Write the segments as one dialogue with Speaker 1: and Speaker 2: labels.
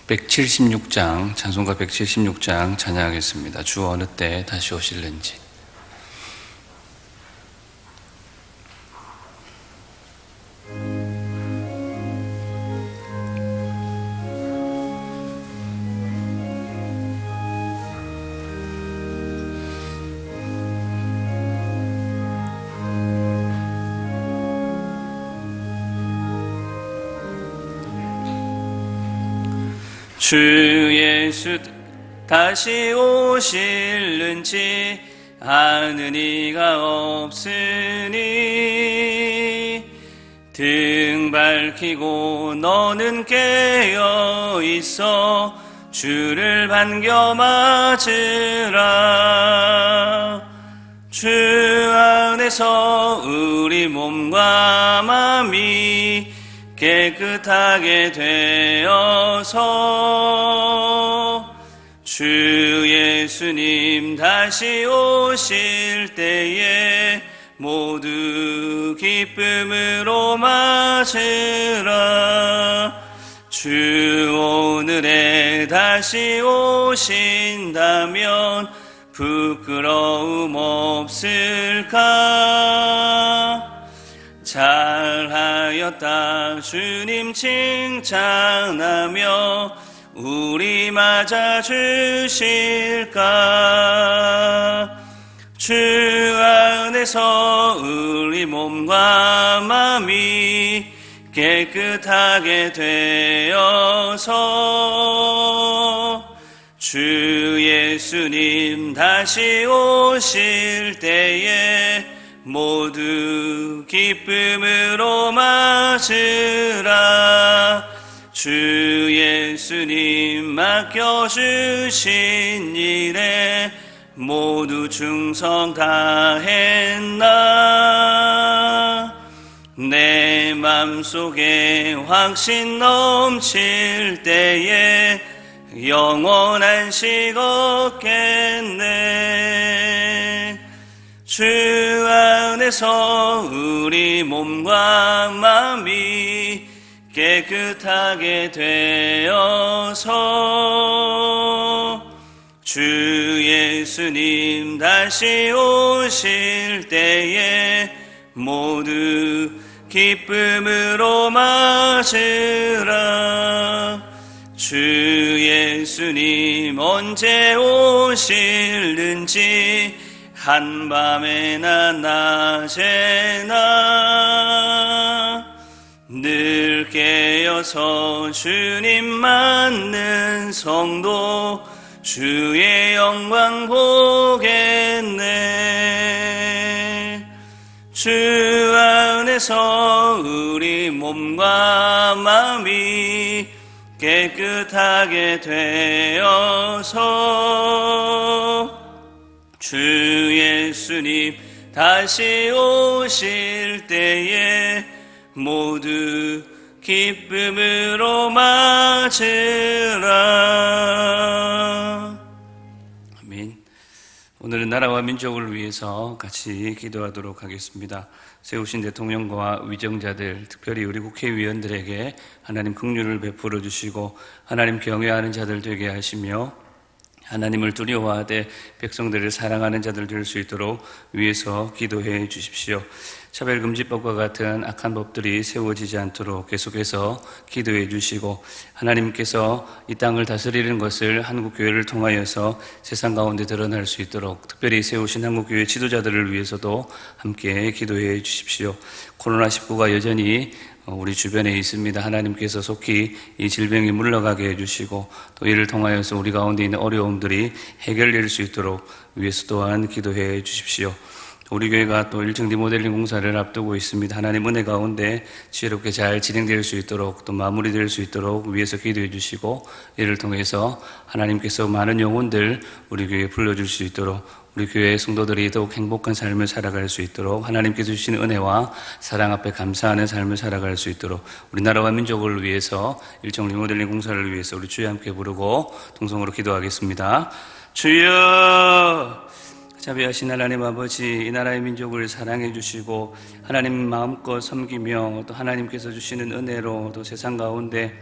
Speaker 1: 176장, 찬송가 176장 찬양하겠습니다. 주 어느 때 다시 오실는지. 주 예수 다시 오실는지 아는 이가 없으니 등 밝히고 너는 깨어 있어 주를 반겨 맞으라. 주 안에서 우리 몸과 마음이 깨끗하게 되어서 주 예수님 다시 오실 때에 모두 기쁨으로 맞으라. 주 오늘에 다시 오신다면 부끄러움 없을까? 잘하였다 주님 칭찬하며 우리 맞아주실까? 주 안에서 우리 몸과 마음이 깨끗하게 되어서 주 예수님 다시 오실 때에 모두 기쁨으로 맞으라. 주 예수님 맡겨주신 일에 모두 충성 다했나? 내 맘속에 확신 넘칠 때에 영원한 식 없겠네. 주 안에서 우리 몸과 마음이 깨끗하게 되어서 주 예수님 다시 오실 때에 모두 기쁨으로 맞으라. 주 예수님 언제 오실는지 한밤에나 낮에나 늘 깨어서 주님 맞는 성도 주의 영광 보겠네. 주 안에서 우리 몸과 마음이 깨끗하게 되어서 주 예수님 다시 오실 때에 모두 기쁨으로 맞으라. 아멘. 오늘은 나라와 민족을 위해서 같이 기도하도록 하겠습니다. 세우신 대통령과 위정자들, 특별히 우리 국회의원들에게 하나님 긍휼을 베풀어 주시고 하나님 경외하는 자들 되게 하시며 하나님을 두려워하되 백성들을 사랑하는 자들 될 수 있도록 위해서 기도해 주십시오. 차별금지법과 같은 악한 법들이 세워지지 않도록 계속해서 기도해 주시고 하나님께서 이 땅을 다스리는 것을 한국교회를 통하여서 세상 가운데 드러날 수 있도록 특별히 세우신 한국교회 지도자들을 위해서도 함께 기도해 주십시오. 코로나19가 여전히 우리 주변에 있습니다. 하나님께서 속히 이 질병이 물러가게 해주시고 또 이를 통하여서 우리 가운데 있는 어려움들이 해결될 수 있도록 위해서 또한 기도해 주십시오. 우리 교회가 또 1층 리모델링 공사를 앞두고 있습니다. 하나님 은혜 가운데 지혜롭게 잘 진행될 수 있도록 또 마무리될 수 있도록 위해서 기도해 주시고 이를 통해서 하나님께서 많은 영혼들 우리 교회에 불러줄 수 있도록 우리 교회의 성도들이 더욱 행복한 삶을 살아갈 수 있도록 하나님께서 주시는 은혜와 사랑 앞에 감사하는 삶을 살아갈 수 있도록 우리나라와 민족을 위해서 1층 리모델링 공사를 위해서 우리 주여 함께 부르고 동성으로 기도하겠습니다. 주여 자비하신 하나님 아버지, 이 나라의 민족을 사랑해 주시고 하나님 마음껏 섬기며 또 하나님께서 주시는 은혜로 또 세상 가운데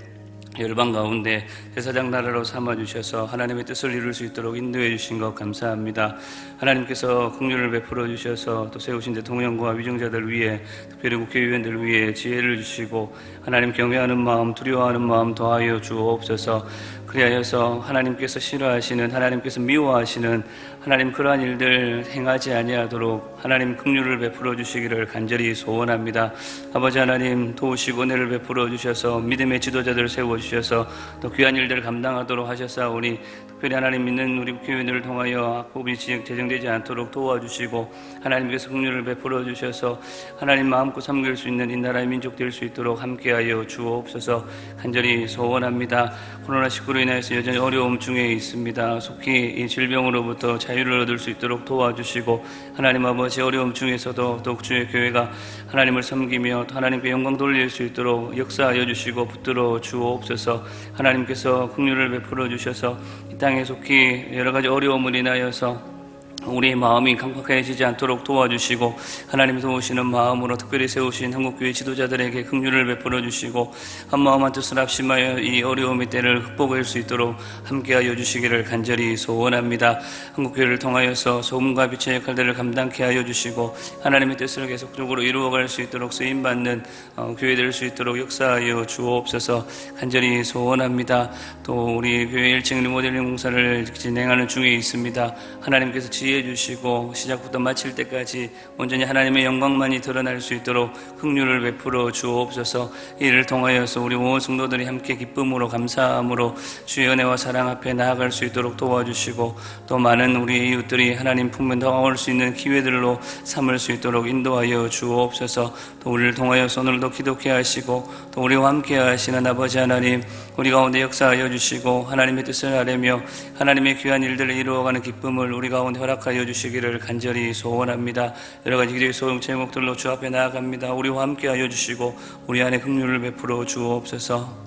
Speaker 1: 열방 가운데 대사장 나라로 삼아주셔서 하나님의 뜻을 이룰 수 있도록 인도해 주신 것 감사합니다. 하나님께서 긍휼을 베풀어 주셔서 또 세우신 대통령과 위정자들 위해, 특별히 국회의원들 위해 지혜를 주시고 하나님 경외하는 마음, 두려워하는 마음 더하여 주옵소서. 그리하여서 하나님께서 싫어하시는, 하나님께서 미워하시는 하나님 그러한 일들 행하지 아니하도록 하나님 긍휼을 베풀어 주시기를 간절히 소원합니다. 아버지 하나님 도우시고 은혜를 베풀어 주셔서 믿음의 지도자들을 세워 주셔서 또 귀한 일들을 감당하도록 하셨사오니, 특별히 하나님 믿는 우리 교회들을 통하여 악법이 제정되지 않도록 도와주시고 하나님께서 긍휼을 베풀어 주셔서 하나님 마음껏 섬길 수 있는 이 나라의 민족 될 수 있도록 함께하여 주옵소서. 간절히 소원합니다. 코로나19로 인해서 여전히 어려움 중에 있습니다. 속히 이 질병으로부터 자유를 얻을 수 있도록 도와주시고 하나님 아버지 어려움 중에서도 더욱 주의 교회가 하나님을 섬기며 하나님께 영광 돌릴 수 있도록 역사하여 주시고 붙들어 주옵소서. 하나님께서 긍휼을 베풀어 주셔서 이 땅에 속히 여러 가지 어려움을 인하여서 우리의 마음이 강팍해지지 않도록 도와주시고 하나님 도우시는 마음으로 특별히 세우신 한국교회 지도자들에게 긍휼을 베풀어 주시고 한마음 한뜻을 합심하여 이 어려움의 때를 극복할 수 있도록 함께하여 주시기를 간절히 소원합니다. 한국교회를 통하여서 소금과 빛의 역할들을 감당케 하여 주시고 하나님의 뜻을 계속적으로 이루어갈 수 있도록 쓰임받는 교회 될 수 있도록 역사하여 주옵소서. 간절히 소원합니다. 또 우리 교회 1층 리모델링 공사를 진행하는 중에 있습니다. 하나님께서 지혜 주시고 시작부터 마칠 때까지 온전히 하나님의 영광만이 드러날 수 있도록 긍휼을 베풀어 주옵소서. 이를 통하여서 우리 온 성도들이 함께 기쁨으로 감사함으로 주의 은혜와 사랑 앞에 나아갈 수 있도록 도와주시고 또 많은 우리 이웃들이 하나님 품에 나올 수 있는 기회들로 삼을 수 있도록 인도하여 주옵소서. 또 우리를 통하여서 오늘도 기독케 하시고 또 우리와 함께 하시는 아버지 하나님, 우리 가운데 역사하여 주시고 하나님의 뜻을 아뢰며 하나님의 귀한 일들을 이루어가는 기쁨을 우리 가운데 허락하여 주시기를 간절히 소원합니다. 여러 가지 기도의 소용 제목들로 주 앞에 나아갑니다. 우리와 함께 하여 주시고 우리 안에 긍휼을 베풀어 주옵소서.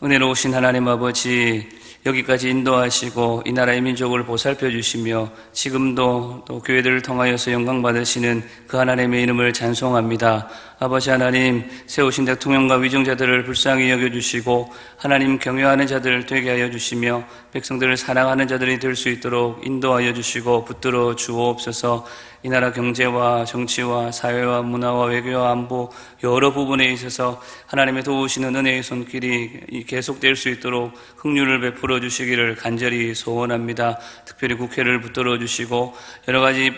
Speaker 1: 은혜로우신 하나님 아버지, 여기까지 인도하시고 이 나라의 민족을 보살펴 주시며 지금도 또 교회들을 통하여서 영광 받으시는 그 하나님의 이름을 찬송합니다. 아버지 하나님, 세우신 대통령과 위정자들을 불쌍히 여겨주시고 하나님 경외하는 자들 되게 하여 주시며 백성들을 사랑하는 자들이 될 수 있도록 인도하여 주시고 붙들어 주옵소서. 이 나라 경제와 정치와 사회와 문화와 외교와 안보 여러 부분에 있어서 하나님의 도우시는 은혜의 손길이 계속될 수 있도록 긍휼을 베풀어 주시기를 간절히 소원합니다. 특별히 국회를 붙들어 주시고 여러 가지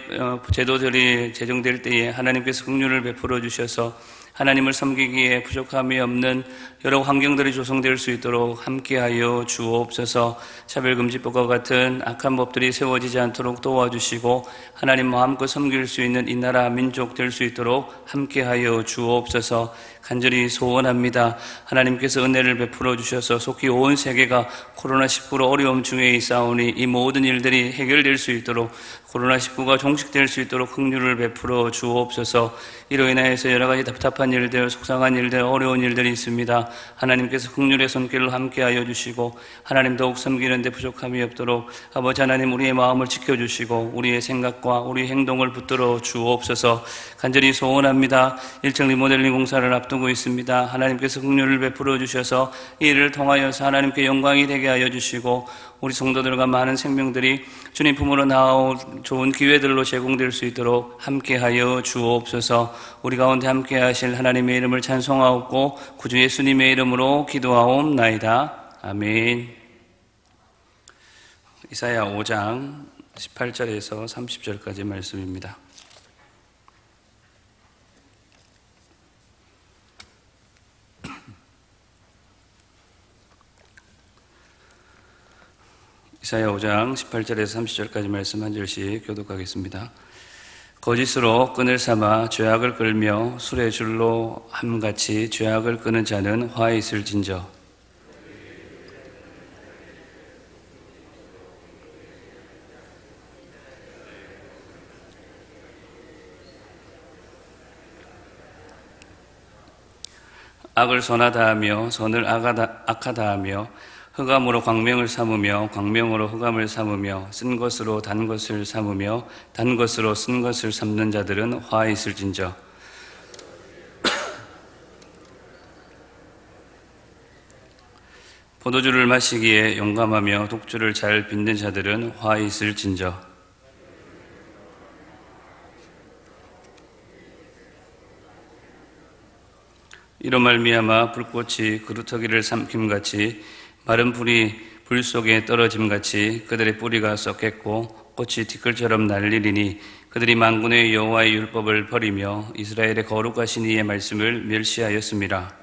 Speaker 1: 제도들이 제정될 때에 하나님께서 긍휼을 베풀어 주셔서 하나님을 섬기기에 부족함이 없는 여러 환경들이 조성될 수 있도록 함께하여 주옵소서. 차별금지법과 같은 악한 법들이 세워지지 않도록 도와주시고 하나님 마음껏 섬길 수 있는 이 나라 민족 될 수 있도록 함께하여 주옵소서. 간절히 소원합니다. 하나님께서 은혜를 베풀어 주셔서 속히 온 세계가 코로나19로 어려움 중에 있사오니 이 모든 일들이 해결될 수 있도록 코로나19가 종식될 수 있도록 긍휼을 베풀어 주옵소서. 이로 인하여서 여러 가지 답답한 일들, 속상한 일들, 어려운 일들이 있습니다. 하나님께서 긍휼의 손길로 함께하여 주시고 하나님 더욱 섬기는 데 부족함이 없도록 아버지 하나님 우리의 마음을 지켜주시고 우리의 생각과 우리의 행동을 붙들어 주옵소서. 간절히 소원합니다. 1층 리모델링 공사를 앞두고 있습니다. 하나님께서 긍휼을 베풀어 주셔서 이 일을 통하여서 하나님께 영광이 되게 하여 주시고 우리 성도들과 많은 생명들이 주님 품으로 나아올 좋은 기회들로 제공될 수 있도록 함께하여 주옵소서. 우리 가운데 함께하실 하나님의 이름을 찬송하옵고 구주 예수님의 이름으로 기도하옵나이다. 아멘. 이사야 5장 18절에서 30절까지 말씀입니다. 이사야 5장 18절에서 30절까지 말씀 한 절씩 교독하겠습니다. 거짓으로 끈을 삼아 죄악을 끌며 술의 줄로 함같이 죄악을 끄는 자는 화에 있을진저. 악을 선하다 하며 선을 악하다 하며 흑암으로 광명을 삼으며 광명으로 흑암을 삼으며 쓴 것으로 단 것을 삼으며 단 것으로 쓴 것을 삼는 자들은 화에 있을진저. 포도주를 마시기에 용감하며 독주를 잘 빚는 자들은 화 있을진저. 이로 말미암아 불꽃이 그루터기를 삼킴같이 마른 풀이 불 속에 떨어짐같이 그들의 뿌리가 썩겠고 꽃이 티끌처럼 날리리니 그들이 만군의 여호와의 율법을 버리며 이스라엘의 거룩하신 이의 말씀을 멸시하였습니다.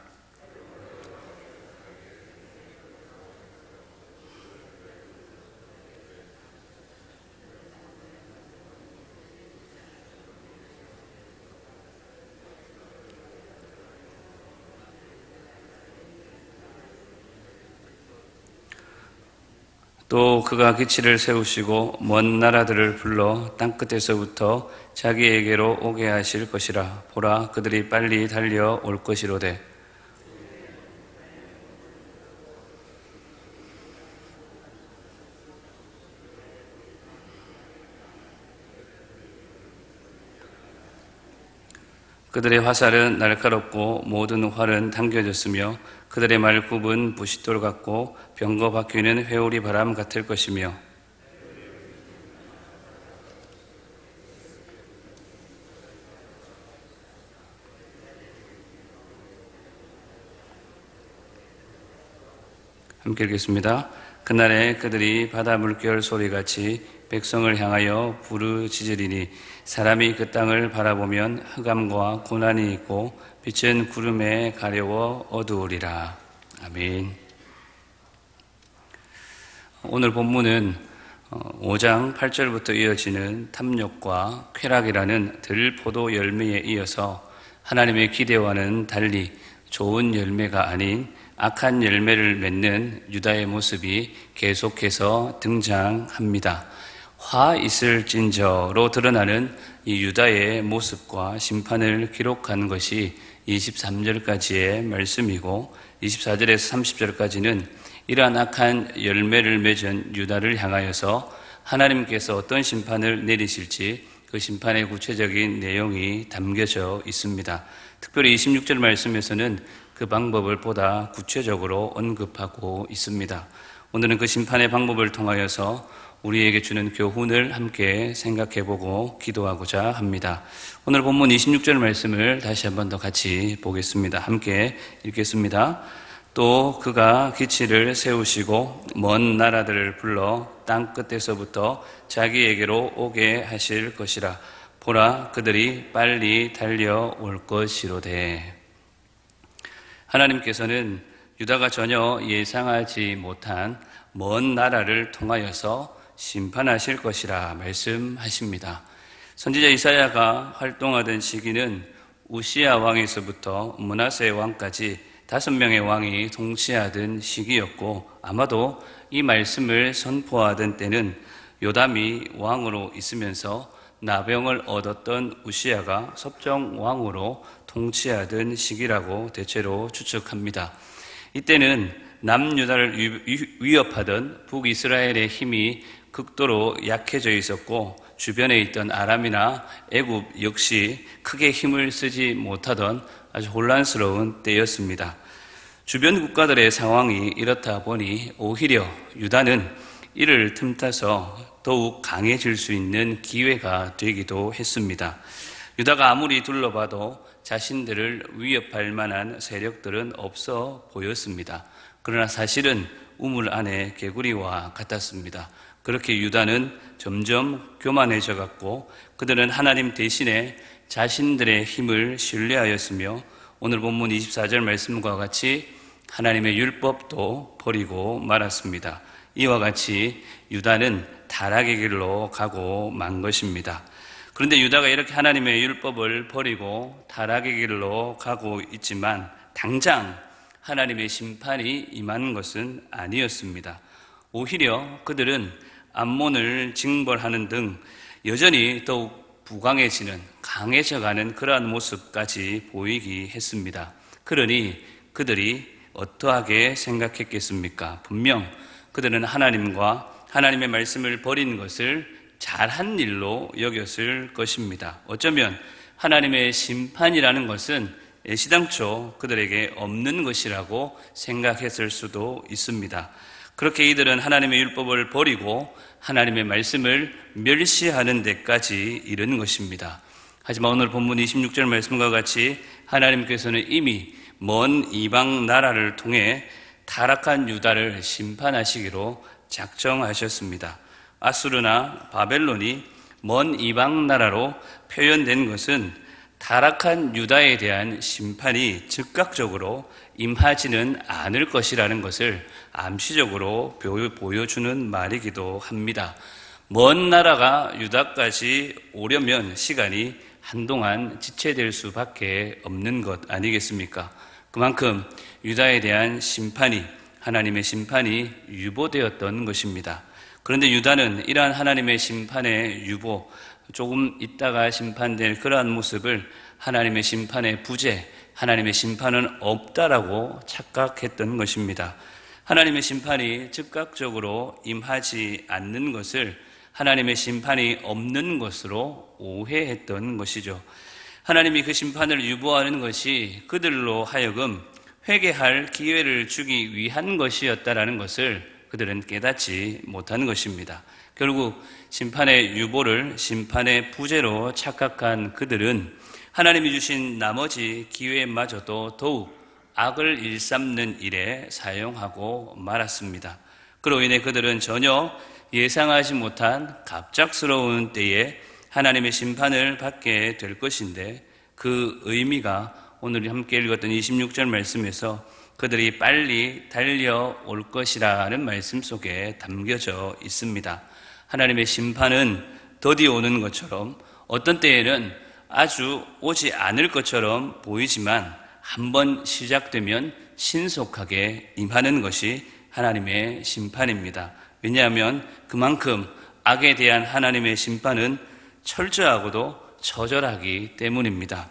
Speaker 1: 또 그가 기치를 세우시고 먼 나라들을 불러 땅끝에서부터 자기에게로 오게 하실 것이라. 보라, 그들이 빨리 달려올 것이로되 그들의 화살은 날카롭고 모든 활은 당겨졌으며 그들의 말굽은 부싯돌 같고 병거 바퀴는 회오리 바람 같을 것이며 함께 읽겠습니다. 그날에 그들이 바다 물결 소리같이 백성을 향하여 부르짖으리니 사람이 그 땅을 바라보면 흑암과 고난이 있고 빛은 구름에 가려워 어두우리라. 아멘. 오늘 본문은 5장 8절부터 이어지는 탐욕과 쾌락이라는 들포도 열매에 이어서 하나님의 기대와는 달리 좋은 열매가 아닌 악한 열매를 맺는 유다의 모습이 계속해서 등장합니다. 화 있을진저로 드러나는 이 유다의 모습과 심판을 기록한 것이 23절까지의 말씀이고 24절에서 30절까지는 이러한 악한 열매를 맺은 유다를 향하여서 하나님께서 어떤 심판을 내리실지 그 심판의 구체적인 내용이 담겨져 있습니다. 특별히 26절 말씀에서는 그 방법을 보다 구체적으로 언급하고 있습니다. 오늘은 그 심판의 방법을 통하여서 우리에게 주는 교훈을 함께 생각해보고 기도하고자 합니다. 오늘 본문 26절 말씀을 다시 한 번 더 같이 보겠습니다. 함께 읽겠습니다. 또 그가 기치를 세우시고 먼 나라들을 불러 땅 끝에서부터 자기에게로 오게 하실 것이라. 보라, 그들이 빨리 달려올 것이로되. 하나님께서는 유다가 전혀 예상하지 못한 먼 나라를 통하여서 심판하실 것이라 말씀하십니다. 선지자 이사야가 활동하던 시기는 우시야 왕에서부터 므낫세 왕까지 5명의 왕이 통치하던 시기였고 아마도 이 말씀을 선포하던 때는 요담이 왕으로 있으면서 나병을 얻었던 우시야가 섭정 왕으로 통치하던 시기라고 대체로 추측합니다. 이때는 남유다를 위협하던 북이스라엘의 힘이 극도로 약해져 있었고 주변에 있던 아람이나 애굽 역시 크게 힘을 쓰지 못하던 아주 혼란스러운 때였습니다. 주변 국가들의 상황이 이렇다 보니 오히려 유다는 이를 틈타서 더욱 강해질 수 있는 기회가 되기도 했습니다. 유다가 아무리 둘러봐도 자신들을 위협할 만한 세력들은 없어 보였습니다. 그러나 사실은 우물 안에 개구리와 같았습니다. 그렇게 유다는 점점 교만해져 갔고 그들은 하나님 대신에 자신들의 힘을 신뢰하였으며 오늘 본문 24절 말씀과 같이 하나님의 율법도 버리고 말았습니다. 이와 같이 유다는 타락의 길로 가고 만 것입니다. 그런데 유다가 이렇게 하나님의 율법을 버리고 타락의 길로 가고 있지만 당장 하나님의 심판이 임하는 것은 아니었습니다. 오히려 그들은 암몬을 징벌하는 등 여전히 더욱 부강해지는, 강해져가는 그러한 모습까지 보이기 했습니다. 그러니 그들이 어떠하게 생각했겠습니까? 분명 그들은 하나님과 하나님의 말씀을 버린 것을 잘한 일로 여겼을 것입니다. 어쩌면 하나님의 심판이라는 것은 시당초 그들에게 없는 것이라고 생각했을 수도 있습니다. 그렇게 이들은 하나님의 율법을 버리고 하나님의 말씀을 멸시하는 데까지 이른 것입니다. 하지만 오늘 본문 26절 말씀과 같이 하나님께서는 이미 먼 이방 나라를 통해 타락한 유다를 심판하시기로 작정하셨습니다. 아수르나 바벨론이 먼 이방 나라로 표현된 것은 타락한 유다에 대한 심판이 즉각적으로 임하지는 않을 것이라는 것을 암시적으로 보여주는 말이기도 합니다. 먼 나라가 유다까지 오려면 시간이 한동안 지체될 수밖에 없는 것 아니겠습니까? 그만큼 유다에 대한 심판이, 하나님의 심판이 유보되었던 것입니다. 그런데 유다는 이러한 하나님의 심판의 유보, 조금 있다가 심판될 그러한 모습을 하나님의 심판의 부재, 하나님의 심판은 없다라고 착각했던 것입니다. 하나님의 심판이 즉각적으로 임하지 않는 것을 하나님의 심판이 없는 것으로 오해했던 것이죠. 하나님이 그 심판을 유보하는 것이 그들로 하여금 회개할 기회를 주기 위한 것이었다라는 것을 그들은 깨닫지 못한 것입니다. 결국 심판의 유보를 심판의 부재로 착각한 그들은 하나님이 주신 나머지 기회마저도 더욱 악을 일삼는 일에 사용하고 말았습니다. 그로 인해 그들은 전혀 예상하지 못한 갑작스러운 때에 하나님의 심판을 받게 될 것인데, 그 의미가 오늘 함께 읽었던 26절 말씀에서 그들이 빨리 달려올 것이라는 말씀 속에 담겨져 있습니다. 하나님의 심판은 더디 오는 것처럼, 어떤 때에는 아주 오지 않을 것처럼 보이지만 한번 시작되면 신속하게 임하는 것이 하나님의 심판입니다. 왜냐하면 그만큼 악에 대한 하나님의 심판은 철저하고도 처절하기 때문입니다.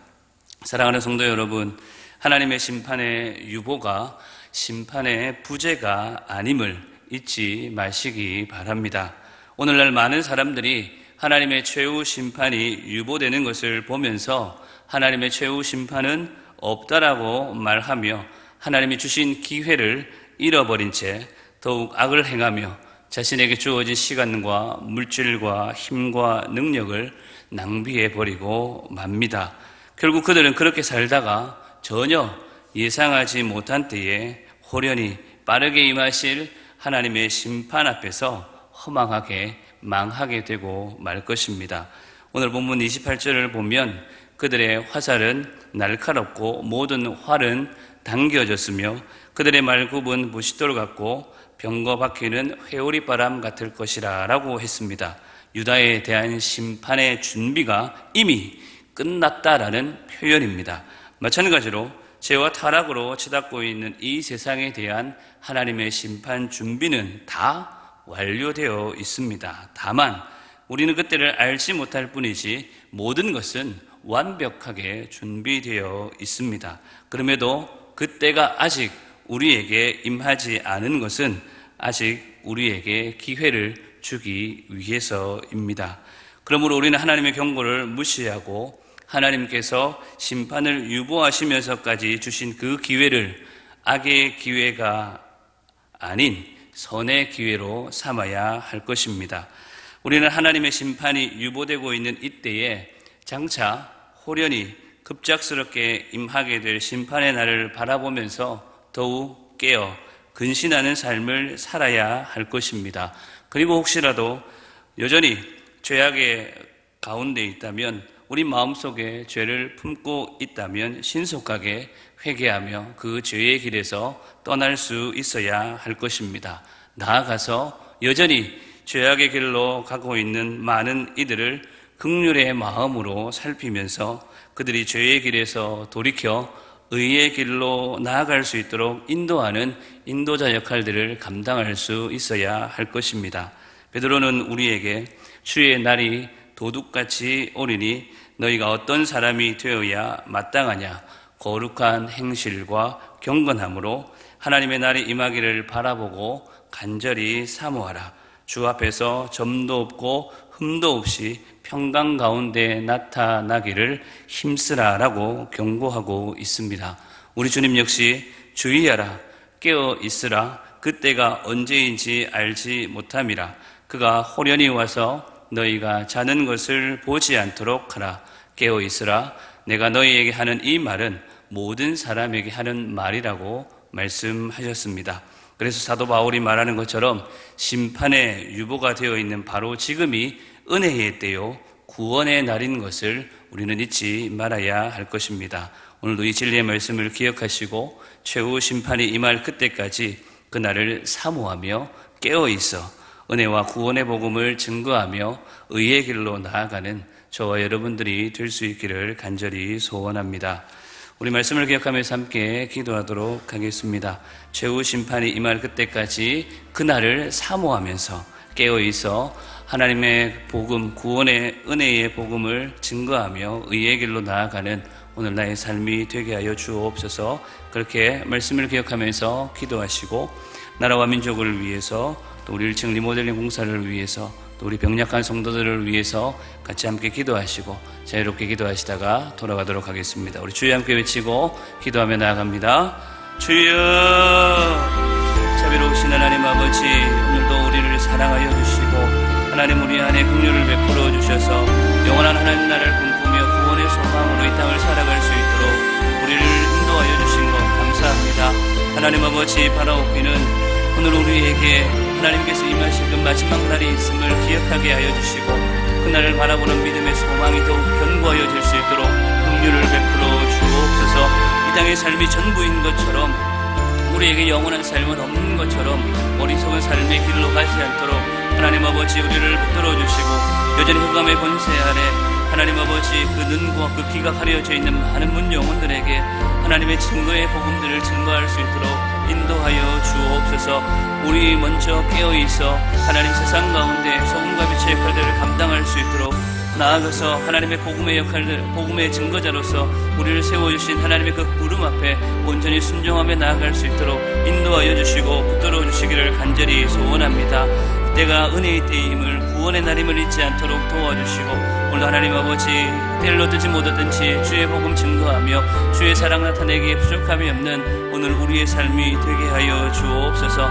Speaker 1: 사랑하는 성도 여러분, 하나님의 심판의 유보가 심판의 부재가 아님을 잊지 마시기 바랍니다. 오늘날 많은 사람들이 하나님의 최후 심판이 유보되는 것을 보면서 하나님의 최후 심판은 없다라고 말하며 하나님이 주신 기회를 잃어버린 채 더욱 악을 행하며 자신에게 주어진 시간과 물질과 힘과 능력을 낭비해버리고 맙니다. 결국 그들은 그렇게 살다가 전혀 예상하지 못한 때에 호련히 빠르게 임하실 하나님의 심판 앞에서 허망하게 망하게 되고 말 것입니다. 오늘 본문 28절을 보면 그들의 화살은 날카롭고 모든 활은 당겨졌으며 그들의 말굽은 무싯돌 같고 병거 바퀴는 회오리 바람 같을 것이라 라고 했습니다. 유다에 대한 심판의 준비가 이미 끝났다라는 표현입니다. 마찬가지로 죄와 타락으로 치닫고 있는 이 세상에 대한 하나님의 심판 준비는 다 완료되어 있습니다. 다만 우리는 그때를 알지 못할 뿐이지 모든 것은 완벽하게 준비되어 있습니다. 그럼에도 그때가 아직 우리에게 임하지 않은 것은 아직 우리에게 기회를 주기 위해서입니다. 그러므로 우리는 하나님의 경고를 무시하고 하나님께서 심판을 유보하시면서까지 주신 그 기회를 악의 기회가 아닌 선의 기회로 삼아야 할 것입니다. 우리는 하나님의 심판이 유보되고 있는 이때에 장차 호련히 급작스럽게 임하게 될 심판의 날을 바라보면서 더욱 깨어 근신하는 삶을 살아야 할 것입니다. 그리고 혹시라도 여전히 죄악의 가운데 있다면, 우리 마음속에 죄를 품고 있다면 신속하게 회개하며 그 죄의 길에서 떠날 수 있어야 할 것입니다. 나아가서 여전히 죄악의 길로 가고 있는 많은 이들을 긍휼의 마음으로 살피면서 그들이 죄의 길에서 돌이켜 의의 길로 나아갈 수 있도록 인도하는 인도자 역할들을 감당할 수 있어야 할 것입니다. 베드로는 우리에게 주의 날이 도둑같이 오리니 너희가 어떤 사람이 되어야 마땅하냐, 거룩한 행실과 경건함으로 하나님의 날이 임하기를 바라보고 간절히 사모하라. 주 앞에서 점도 없고 흠도 없이 평강 가운데 나타나기를 힘쓰라라고 경고하고 있습니다. 우리 주님 역시 주의하라, 깨어 있으라, 그때가 언제인지 알지 못함이라. 그가 호련히 와서 너희가 자는 것을 보지 않도록 하라. 깨어 있으라. 내가 너희에게 하는 이 말은 모든 사람에게 하는 말이라고 말씀하셨습니다. 그래서 사도 바울이 말하는 것처럼 심판의 유보가 되어 있는 바로 지금이 은혜의 때요 구원의 날인 것을 우리는 잊지 말아야 할 것입니다. 오늘도 이 진리의 말씀을 기억하시고 최후 심판이 임할 그때까지 그날을 사모하며 깨어있어 은혜와 구원의 복음을 증거하며 의의 길로 나아가는 저와 여러분들이 될 수 있기를 간절히 소원합니다. 우리 말씀을 기억하면서 함께 기도하도록 하겠습니다. 최후 심판이 임할 그때까지 그날을 사모하면서 깨어있어 하나님의 복음, 구원의 은혜의 복음을 증거하며 의의 길로 나아가는 오늘 나의 삶이 되게 하여 주옵소서. 그렇게 말씀을 기억하면서 기도하시고 나라와 민족을 위해서 또 우리 1층 리모델링 공사를 위해서 또 우리 병약한 성도들을 위해서 같이 함께 기도하시고 자유롭게 기도하시다가 돌아가도록 하겠습니다. 우리 주여 함께 외치고 기도하며 나아갑니다. 주여, 자비로우신 하나님 아버지, 오늘도 우리를 사랑하여 주시고 하나님 우리 안에 긍휼을 베풀어 주셔서 영원한 하나님 나라를 꿈꾸며 구원의 소망으로 이 땅을 살아갈 수 있도록 우리를 인도하여 주신 것 감사합니다. 하나님 아버지, 바라옵기는 오늘 우리에게 하나님께서 임하실 그 마지막 날이 있음을 기억하게 하여 주시고 그날을 바라보는 믿음의 소망이 더욱 견고하여질 수 있도록 긍휼을 베풀어 주옵소서. 이 땅의 삶이 전부인 것처럼 우리에게 영원한 삶은 없는 것처럼 어리석은 삶의 길로 가지 않도록 하나님 아버지 우리를 붙들어 주시고 여전히 흑암의 권세 아래 하나님 아버지 그 눈과 그 귀가 가려져 있는 많은 문 영혼들에게 하나님의 증거의 복음들을 증거할 수 있도록 인도하여 주옵소서. 우리 먼저 깨어있어 하나님 세상 가운데 소금과 빛의 역할들을 감당할 수 있도록 나아가서 하나님의 복음의 역할들, 복음의 증거자로서 우리를 세워주신 하나님의 그 부름 앞에 온전히 순종하며 나아갈 수 있도록 인도하여 주시고 붙들어 주시기를 간절히 소원합니다. 때가 은혜의 때임을 구원의 날임을 잊지 않도록 도와주시고 오늘 하나님 아버지 때를 얻지 못하든지 주의 복음 증거하며 주의 사랑 나타내기에 부족함이 없는 오늘 우리의 삶이 되게 하여 주옵소서.